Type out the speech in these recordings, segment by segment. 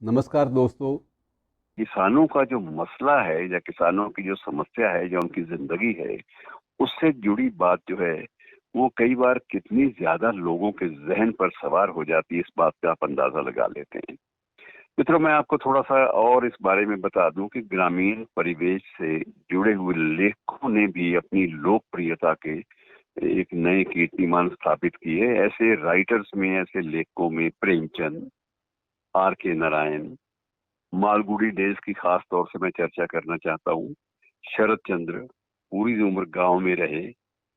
नमस्कार दोस्तों। किसानों का जो मसला है या किसानों की जो समस्या है या उनकी जिंदगी है, उससे जुड़ी बात जो है वो कई बार कितनी ज्यादा लोगों के जहन पर सवार हो जाती है, इस बात का आप अंदाजा लगा लेते हैं। मित्रों, मैं आपको थोड़ा सा और इस बारे में बता दूं कि ग्रामीण परिवेश से जुड़े हुए लेखकों ने भी अपनी लोकप्रियता के एक नए कीर्तिमान स्थापित किए। ऐसे राइटर्स में, ऐसे लेखकों में प्रेमचंद, आर के नारायण, मालगुडी डेज की खास तौर से मैं चर्चा करना चाहता हूँ। शरद चंद्र पूरी उम्र गांव में रहे,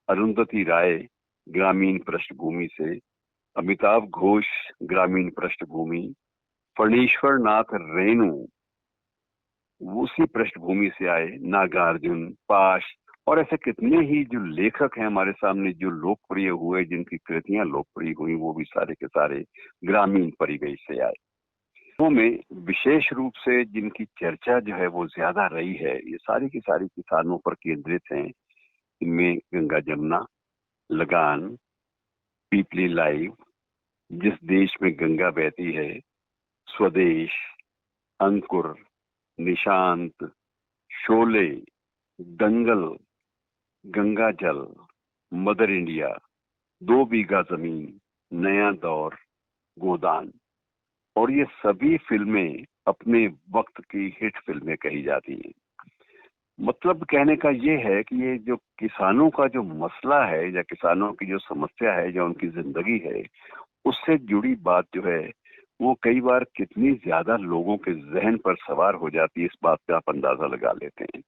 अरुंधति राय ग्रामीण पृष्ठभूमि से, अमिताभ घोष ग्रामीण पृष्ठभूमि, फणीश्वर नाथ रेणु उसी पृष्ठभूमि से आए, नागार्जुन, पाश और ऐसे कितने ही जो लेखक हैं हमारे सामने जो लोकप्रिय हुए, जिनकी कृतियां लोकप्रिय हुई, वो भी सारे के सारे ग्रामीण परिवेश से आए। में विशेष रूप से जिनकी चर्चा जो है वो ज्यादा रही है, ये सारी की सारी किसानों पर केंद्रित हैं। इनमें गंगा जमुना, लगान, पीपली लाइव, जिस देश में गंगा बहती है, स्वदेश, अंकुर, निशांत, शोले, दंगल, गंगा जल, मदर इंडिया, 2 बीघा जमीन, नया दौर, गोदान। और ये सभी फिल्में अपने वक्त की हिट फिल्में कही जाती हैं। मतलब कहने का ये है कि ये जो किसानों का जो मसला है या किसानों की जो समस्या है या उनकी जिंदगी है, उससे जुड़ी बात जो है वो कई बार कितनी ज्यादा लोगों के जहन पर सवार हो जाती है, इस बात का आप अंदाजा लगा लेते हैं।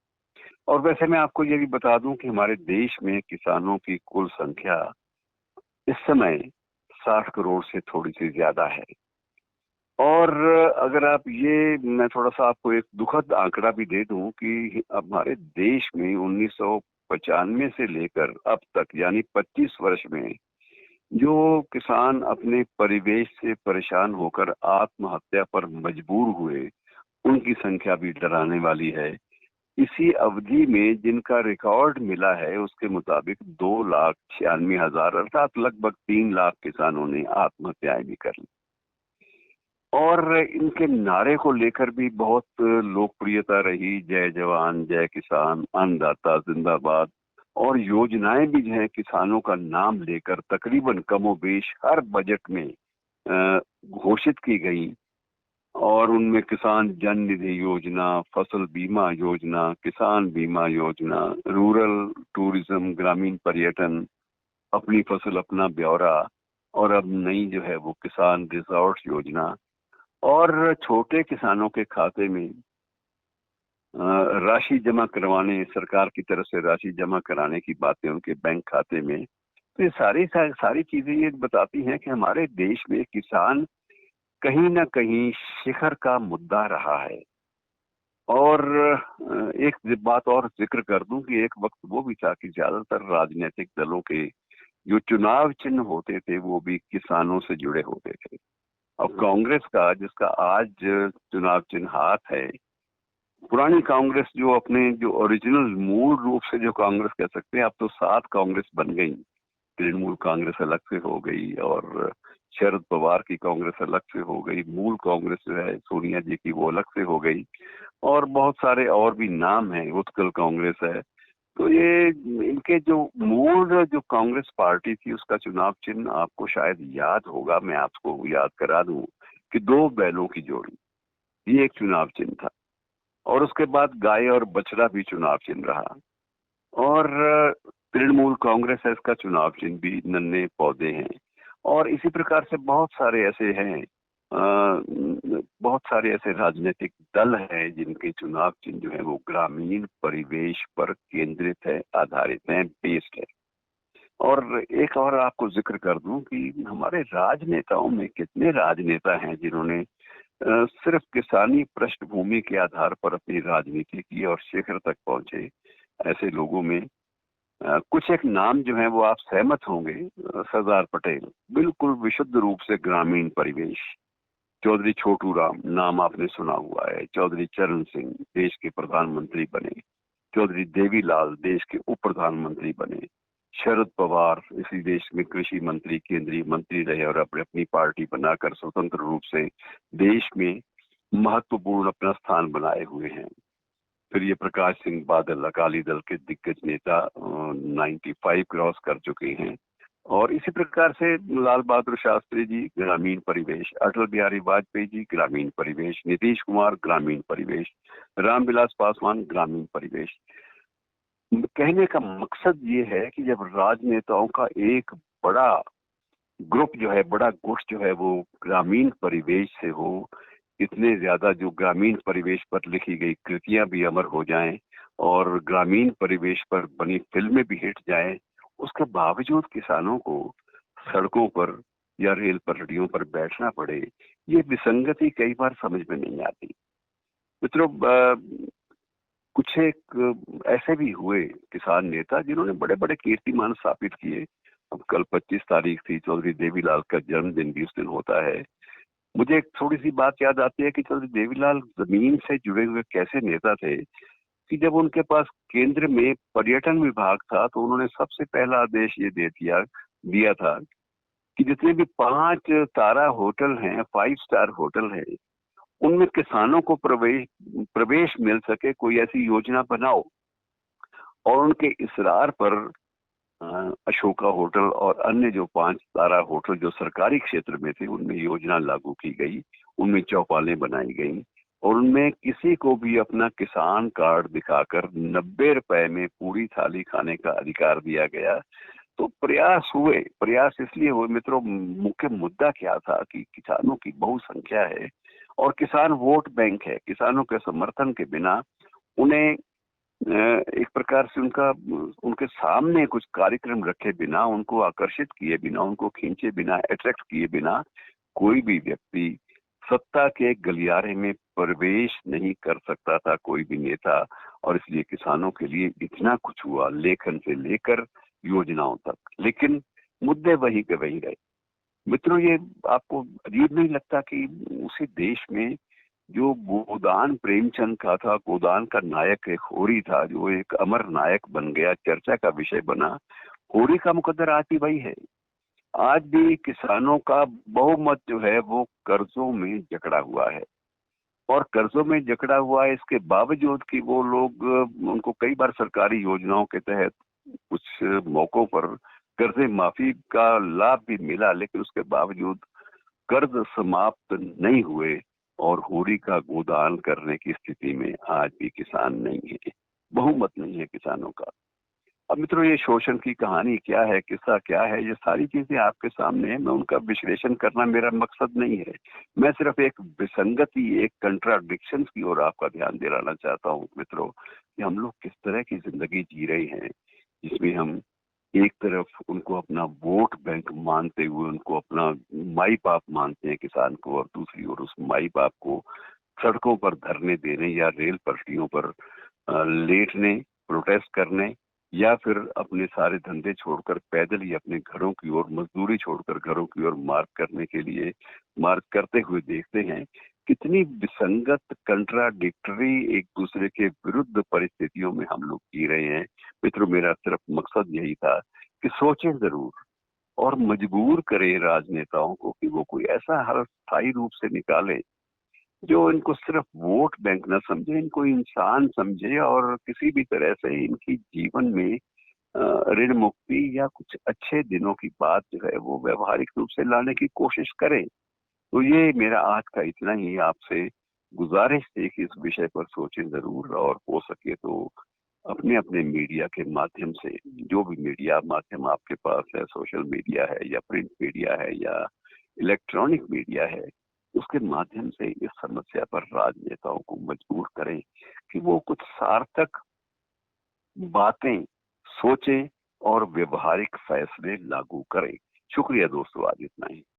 और वैसे मैं आपको ये भी बता दूं कि हमारे देश में किसानों की कुल संख्या इस समय 60 करोड़ से थोड़ी सी ज्यादा है। और अगर आप ये, मैं थोड़ा सा आपको एक दुखद आंकड़ा भी दे दूं कि हमारे देश में 1995 से लेकर अब तक यानी 25 वर्ष में जो किसान अपने परिवेश से परेशान होकर आत्महत्या पर मजबूर हुए, उनकी संख्या भी डराने वाली है। इसी अवधि में जिनका रिकॉर्ड मिला है उसके मुताबिक 2,96,000 अर्थात लगभग 3 लाख किसानों ने आत्महत्याएं भी कर ली। और इनके नारे को लेकर भी बहुत लोकप्रियता रही, जय जवान जय किसान, अन्नदाता जिंदाबाद। और योजनाएं भी जो है किसानों का नाम लेकर तकरीबन कमोबेश हर बजट में घोषित की गई। और उनमें किसान जन निधि योजना, फसल बीमा योजना, किसान बीमा योजना, रूरल टूरिज्म, ग्रामीण पर्यटन, अपनी फसल अपना ब्यौरा, और अब नई जो है वो किसान रिसोर्ट योजना। और छोटे किसानों के खाते में राशि जमा करवाने, सरकार की तरफ से राशि जमा कराने की बातें उनके बैंक खाते में। तो ये सारी चीजें ये बताती हैं कि हमारे देश में किसान कहीं ना कहीं शिखर का मुद्दा रहा है। और एक बात और जिक्र कर दूं कि एक वक्त वो भी था कि ज्यादातर राजनीतिक दलों के जो चुनाव चिन्ह होते थे वो भी किसानों से जुड़े होते थे। अब कांग्रेस का, जिसका आज चुनाव चिन्ह हाथ है, पुरानी कांग्रेस जो अपने जो ओरिजिनल मूल रूप से जो कांग्रेस कह सकते हैं, अब तो 7 कांग्रेस बन गई। तृणमूल कांग्रेस अलग से हो गई और शरद पवार की कांग्रेस अलग से हो गई, मूल कांग्रेस जो है सोनिया जी की वो अलग से हो गई, और बहुत सारे और भी नाम हैं, उत्कल कांग्रेस है। तो ये इनके जो मूल जो कांग्रेस पार्टी थी उसका चुनाव चिन्ह आपको शायद याद होगा, मैं आपको याद करा दूं कि 2 बैलों की जोड़ी, ये एक चुनाव चिन्ह था। और उसके बाद गाय और बछड़ा भी चुनाव चिन्ह रहा। और तृणमूल कांग्रेस है, इसका चुनाव चिन्ह भी नन्हे पौधे हैं। और इसी प्रकार से बहुत सारे ऐसे हैं, बहुत सारे ऐसे राजनीतिक दल हैं जिनके चुनाव चिन्ह जो है वो ग्रामीण परिवेश पर केंद्रित है, आधारित है, बेस्ड है। और एक और आपको जिक्र कर दूं कि हमारे राजनेताओं में कितने राजनेता हैं जिन्होंने सिर्फ किसानी पृष्ठभूमि के आधार पर अपनी राजनीति की और शिखर तक पहुंचे। ऐसे लोगों में कुछ एक नाम जो है वो आप सहमत होंगे। सरदार पटेल, बिल्कुल विशुद्ध रूप से ग्रामीण परिवेश। चौधरी छोटू राम, नाम आपने सुना हुआ है। चौधरी चरण सिंह देश के प्रधानमंत्री बने। चौधरी देवीलाल देश के उप प्रधानमंत्री बने। शरद पवार इसी देश में कृषि मंत्री, केंद्रीय मंत्री रहे और अपनी अपनी पार्टी बनाकर स्वतंत्र रूप से देश में महत्वपूर्ण अपना स्थान बनाए हुए हैं। फिर ये प्रकाश सिंह बादल अकाली दल के दिग्गज नेता 95 क्रॉस कर चुके हैं। और इसी प्रकार से लाल बहादुर शास्त्री जी ग्रामीण परिवेश, अटल बिहारी वाजपेयी जी ग्रामीण परिवेश, नीतीश कुमार ग्रामीण परिवेश, रामविलास पासवान ग्रामीण परिवेश। कहने का मकसद ये है कि जब राजनेताओं का एक बड़ा ग्रुप जो है, बड़ा गुट जो है वो ग्रामीण परिवेश से हो, इतने ज्यादा जो ग्रामीण परिवेश पर लिखी गई कृतियां भी अमर हो जाएं और ग्रामीण परिवेश पर बनी फिल्में भी हिट जाएं, उसके बावजूद किसानों को सड़कों पर या रेल पटरियों पर बैठना पड़े, ये विसंगति कई बार समझ में नहीं आती। मित्रों, कुछ एक ऐसे भी हुए किसान नेता जिन्होंने बड़े बड़े कीर्तिमान स्थापित किए। अब कल 25 तारीख थी, चौधरी देवीलाल का जन्मदिन भी उस दिन होता है। मुझे एक थोड़ी सी बात याद आती है कि चौधरी देवीलाल जमीन से जुड़े हुए कैसे नेता थे कि जब उनके पास केंद्र में पर्यटन विभाग था तो उन्होंने सबसे पहला आदेश ये दिया था कि जितने भी 5 तारा होटल हैं, 5 स्टार होटल हैं, उनमें किसानों को प्रवेश मिल सके, कोई ऐसी योजना बनाओ। और उनके इसरार पर अशोका होटल और अन्य जो 5 तारा होटल जो सरकारी क्षेत्र में थे, उनमें योजना लागू की गई, उनमें चौपालें बनाई गई और उनमें किसी को भी अपना किसान कार्ड दिखाकर 90 रुपए में पूरी थाली खाने का अधिकार दिया गया। तो प्रयास इसलिए हुए मित्रों, मुख्य मुद्दा क्या था कि किसानों की बहुसंख्या है और किसान वोट बैंक है। किसानों के समर्थन के बिना उन्हें एक प्रकार से उनके सामने कुछ कार्यक्रम रखे बिना, उनको आकर्षित किए बिना, उनको खींचे बिना, अट्रैक्ट किए बिना कोई भी व्यक्ति सत्ता के गलियारे में प्रवेश नहीं कर सकता था, कोई भी नेता। और इसलिए किसानों के लिए इतना कुछ हुआ, लेखन से लेकर योजनाओं तक, लेकिन मुद्दे वही के वही रहे। मित्रों, ये आपको अजीब नहीं लगता कि उसी देश में जो गोदान प्रेमचंद का था, गोदान का नायक एक होरी था, जो एक अमर नायक बन गया, चर्चा का विषय बना, होरी का मुकद्दर आज भी वही है। आज भी किसानों का बहुमत जो है वो कर्जों में जकड़ा हुआ है और कर्जों में जकड़ा हुआ है, इसके बावजूद कि वो लोग, उनको कई बार सरकारी योजनाओं के तहत कुछ मौकों पर कर्जे माफी का लाभ भी मिला, लेकिन उसके बावजूद कर्ज समाप्त नहीं हुए और होरी का गोदान करने की स्थिति में आज भी किसान नहीं है, बहुमत नहीं है किसानों का। अब मित्रों, ये शोषण की कहानी क्या है, किस्सा क्या है, ये सारी चीजें आपके सामने है। मैं उनका विश्लेषण करना मेरा मकसद नहीं है। मैं सिर्फ एक विसंगति, एक कंट्राडिक्शन की ओर आपका ध्यान दिलाना चाहता हूँ मित्रों, कि हम लोग किस तरह की जिंदगी जी रहे हैं, जिसमें हम एक तरफ उनको अपना वोट बैंक मानते हुए उनको अपना माई बाप मानते हैं किसान को, और दूसरी ओर उस माई बाप को सड़कों पर धरने देने या रेल पटरियों पर लेटने, प्रोटेस्ट करने, या फिर अपने सारे धंधे छोड़कर पैदल ही अपने घरों की ओर, मजदूरी छोड़कर घरों की ओर मार्ग करने के लिए मार्ग करते हुए देखते हैं। कितनी विसंगत, कंट्राडिक्टरी, एक दूसरे के विरुद्ध परिस्थितियों में हम लोग जी रहे हैं। मित्रों, मेरा सिर्फ मकसद यही था कि सोचें जरूर और मजबूर करें राजनेताओं को कि वो कोई ऐसा हल स्थायी रूप से निकाले जो इनको सिर्फ वोट बैंक न समझे, इनको इंसान समझे और किसी भी तरह से इनकी जीवन में ऋण मुक्ति या कुछ अच्छे दिनों की बात जो है वो व्यवहारिक रूप से लाने की कोशिश करें। तो ये मेरा आज का इतना ही आपसे गुजारिश थी कि इस विषय पर सोचें जरूर, और हो सके तो अपने अपने मीडिया के माध्यम से, जो भी मीडिया माध्यम आपके पास है, सोशल मीडिया है या प्रिंट मीडिया है या इलेक्ट्रॉनिक मीडिया है, उसके माध्यम से इस समस्या पर राजनेताओं को मजबूर करें कि वो कुछ सार्थक बातें सोचें और व्यवहारिक फैसले लागू करें। शुक्रिया दोस्तों, आज इतना ही।